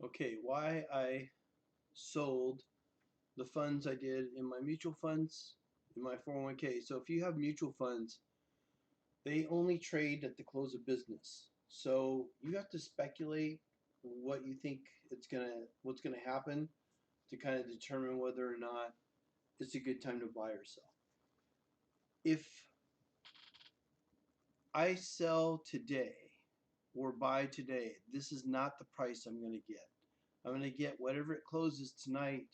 Okay, why I sold the funds I did in my mutual funds, in my 401k. So if you have mutual funds, they only trade at the close of business. So you have to speculate what you think what's gonna happen to kind of determine whether or not it's a good time to buy or sell. If I sell today or buy today, this is not the price I'm gonna get. I'm gonna get whatever it closes tonight.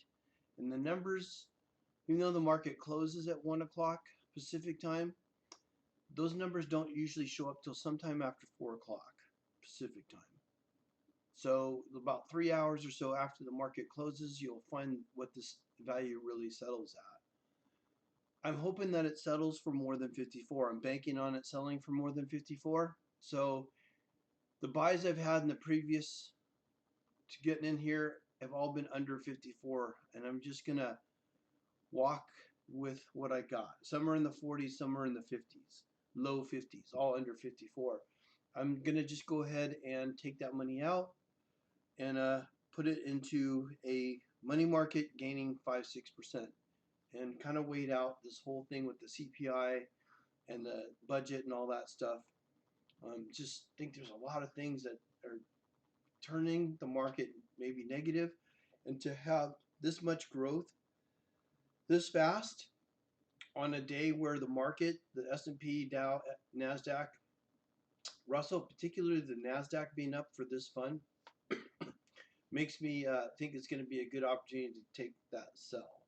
And the numbers, even though the market closes at 1 o'clock Pacific time, those numbers don't usually show up till sometime after 4 o'clock Pacific time. So about 3 hours or so after the market closes, you'll find what this value really settles at. I'm hoping that it settles for more than 54. I'm banking on it selling for more than 54. So the buys I've had in the previous to getting in here have all been under 54, and I'm just gonna walk with what I got. Some are in the 40s, some are in the 50s, low 50s, all under 54. I'm gonna just go ahead and take that money out and put it into a money market gaining 5-6% and kind of wait out this whole thing with the CPI and the budget and all that stuff. Just think there's a lot of things that are turning the market maybe negative, and to have this much growth this fast on a day where the market, the S&P, Dow, Nasdaq, Russell, particularly the Nasdaq being up for this fund, makes me think it's going to be a good opportunity to take that sell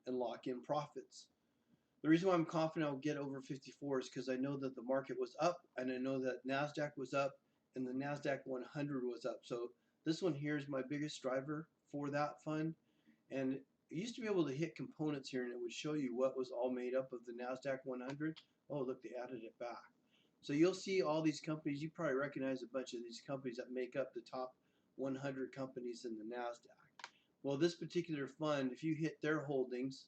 and lock in profits. The reason why I'm confident I'll get over 54 is because I know that the market was up, and I know that Nasdaq was up, and the Nasdaq 100 was up. So this one here is my biggest driver for that fund. And it used to be able to hit components here, and it would show you what was all made up of the Nasdaq 100. Oh, look, they added it back. So you'll see all these companies. You probably recognize a bunch of these companies that make up the top 100 companies in the Nasdaq. Well, this particular fund, if you hit their holdings,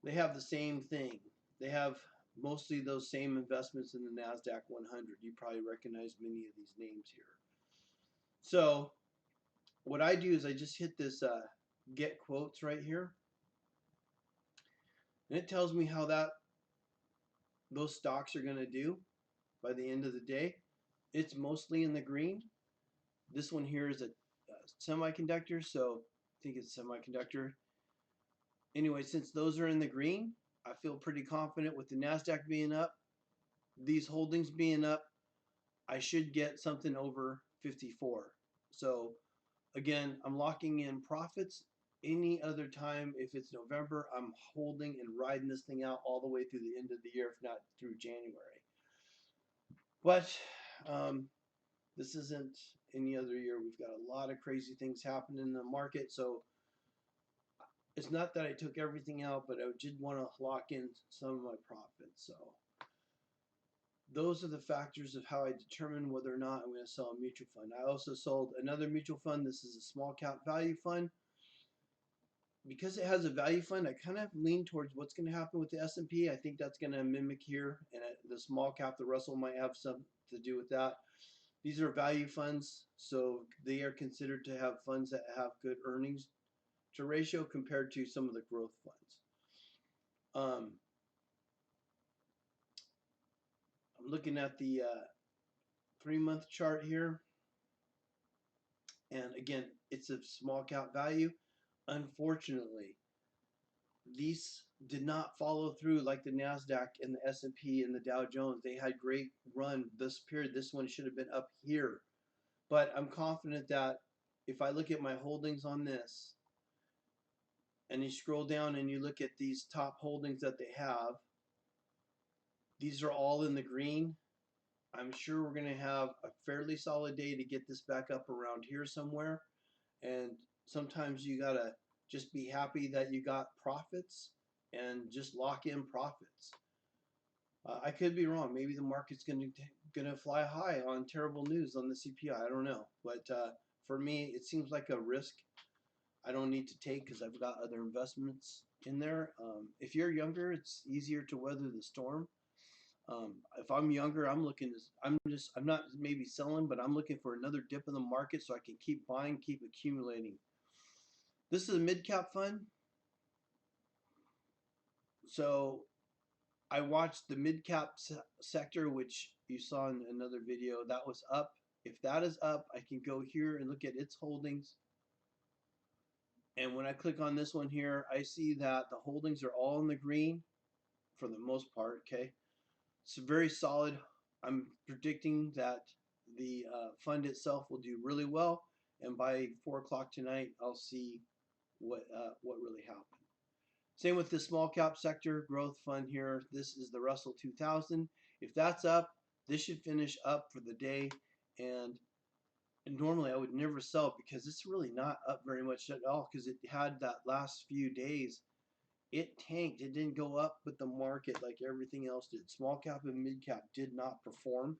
they have the same thing. They have mostly those same investments in the NASDAQ 100. You probably recognize many of these names here. So what I do is I just hit this get quotes right here, and it tells me how those stocks are going to do by the end of the day. It's mostly in the green. This one here is a semiconductor, so I think it's semiconductor. Anyway, since those are in the green, I feel pretty confident with the NASDAQ being up, these holdings being up, I should get something over 54. So again, I'm locking in profits. Any other time, if it's November, I'm holding and riding this thing out all the way through the end of the year, if not through January. But this isn't any other year. We've got a lot of crazy things happening in the market. So it's not that I took everything out, but I did want to lock in some of my profits. So those are the factors of how I determine whether or not I'm going to sell a mutual fund. I also sold another mutual fund. This is a small cap value fund. Because it has a value fund, I kind of lean towards what's going to happen with the S&P. I think that's going to mimic here, and the small cap, the Russell, might have something to do with that. These are value funds, so they are considered to have funds that have good earnings to ratio compared to some of the growth funds. I'm looking at the 3-month chart here, and again, it's a small cap value. Unfortunately, these did not follow through like the Nasdaq and the S&P and the Dow Jones. They had great run this period. This one should have been up here. But I'm confident that if I look at my holdings on this, and you scroll down and you look at these top holdings that they have, these are all in the green. I'm sure we're going to have a fairly solid day to get this back up around here somewhere. And sometimes you got to just be happy that you got profits and just lock in profits. I could be wrong. Maybe the market's going to fly high on terrible news on the CPI. I don't know. But for me, it seems like a risk I don't need to take because I've got other investments in there. If you're younger, it's easier to weather the storm. If I'm younger, I'm not maybe selling, but I'm looking for another dip in the market so I can keep buying, keep accumulating. This is a mid cap fund. So I watched the mid cap sector, which you saw in another video, that was up. If that is up, I can go here and look at its holdings. And when I click on this one here, I see that the holdings are all in the green for the most part, okay? It's very solid. I'm predicting that the fund itself will do really well, and by 4 o'clock tonight, I'll see what really happened. Same with the small cap sector growth fund here. This is the Russell 2000. If that's up, this should finish up for the day. And normally I would never sell because it's really not up very much at all because it had that last few days. It tanked. It didn't go up with the market like everything else did. Small cap and mid cap did not perform.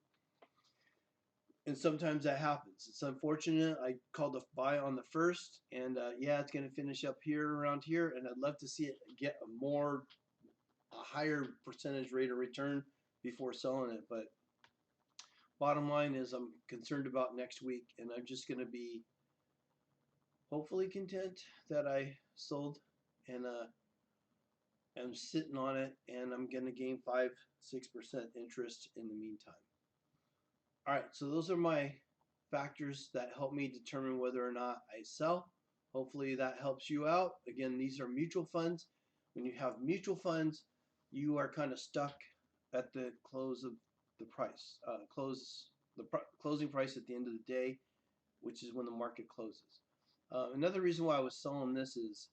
And sometimes that happens. It's unfortunate. I called a buy on the first, and yeah, it's going to finish up here around here, and I'd love to see it get a higher percentage rate of return before selling it. But bottom line is I'm concerned about next week, and I'm just going to be hopefully content that I sold, and I'm sitting on it, and I'm going to gain 5-6% interest in the meantime. All right, so those are my factors that help me determine whether or not I sell. Hopefully that helps you out. Again, these are mutual funds. When you have mutual funds, you are kind of stuck at the close of the price, closing price at the end of the day, which is when the market closes. Another reason why I was selling this is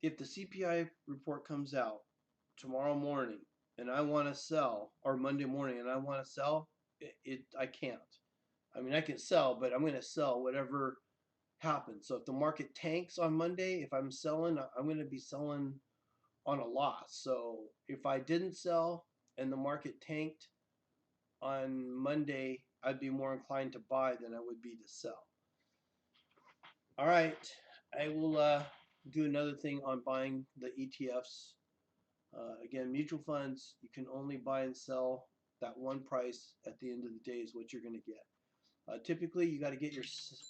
if the CPI report comes out tomorrow morning and I want to sell, or Monday morning and I want to sell, I can't. I mean, I can sell, but I'm going to sell whatever happens. So if the market tanks on Monday, if I'm selling, I'm going to be selling on a loss. So if I didn't sell and the market tanked on Monday, I'd be more inclined to buy than I would be to sell. All right, I will do another thing on buying the ETFs. Again, mutual funds, you can only buy and sell that one price at the end of the day is what you're going to get. Typically, you got to get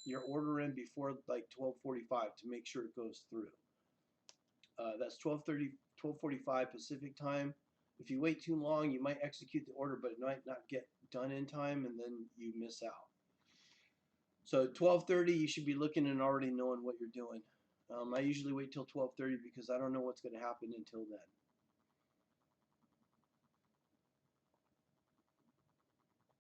your order in before like 12:45 to make sure it goes through. That's 12:45 Pacific time. If you wait too long, you might execute the order, but it might not get done in time, and then you miss out. So 12:30, you should be looking and already knowing what you're doing. I usually wait till 12:30 because I don't know what's going to happen until then.